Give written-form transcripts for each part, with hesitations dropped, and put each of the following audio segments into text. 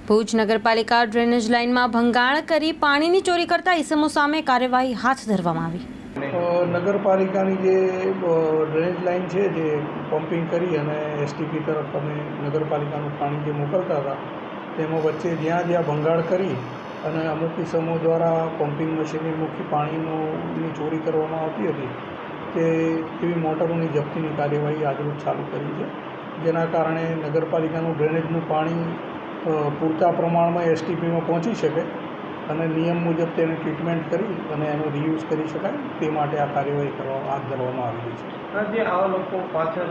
ભુજ નગરપાલિકા ડ્રેનેજ લાઇનમાં ભંગાણ કરી પાણીની ચોરી કરતા ઇસમો સામે કાર્યવાહી હાથ ધરવામાં આવી। નગરપાલિકાની જે ડ્રેનેજ લાઇન છે જે પમ્પિંગ કરી અને એસટીપી તરફ અમે નગરપાલિકાનું પાણી જે મોકલતા હતા તેમાં વચ્ચે જ્યાં જ્યાં ભંગાણ કરી અને અમુક ઇસમો દ્વારા પમ્પિંગ મશીનની મુખ્ય પાણીની ચોરી કરવામાં આવતી હતી તેવી મોટરોની જપ્તીની કાર્યવાહી આજરોજ ચાલુ કરી છે, જેના કારણે નગરપાલિકાનું ડ્રેનેજનું પાણી પૂરતા પ્રમાણમાં એસટીપીમાં પહોંચી શકે અને નિયમ મુજબ તેને ટ્રીટમેન્ટ કરી અને એનો રીયુઝ કરી શકાય તે માટે આ કાર્યવાહી હાથ ધરવામાં આવેલી છે। જે આવા લોકો પાછળ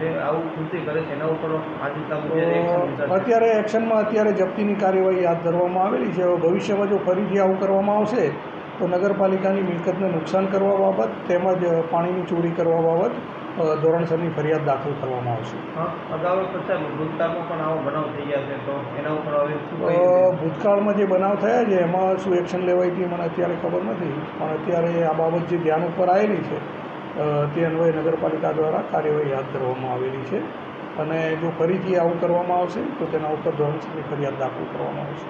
જે આવું કૃત્ય કરે છે એના ઉપર અત્યારે એક્શનમાં જપ્તીની કાર્યવાહી હાથ ધરવામાં આવેલી છે। ભવિષ્યમાં જો ફરીથી આવું કરવામાં આવશે તો નગરપાલિકાની મિલકતને નુકસાન કરવા બાબત તેમજ પાણીની ચોરી કરવા બાબત ધોરણસરની ફરિયાદ દાખલ કરવામાં આવશે। અગાઉ ભૂતકાળમાં પણ આવો બનાવ થઈ ગયા છે તો એના ઉપર હવે ભૂતકાળમાં જે બનાવ થયા છે એમાં શું એક્શન લેવાઈ હતી મને અત્યારે ખબર નથી, પણ અત્યારે આ બાબત જે ધ્યાન ઉપર આવેલી છે તે અન્વયે નગરપાલિકા દ્વારા કાર્યવાહી હાથ ધરવામાં આવેલી છે અને જો ફરીથી આવું કરવામાં આવશે તો તેના ઉપર ધોરણસરની ફરિયાદ દાખલ કરવામાં આવશે।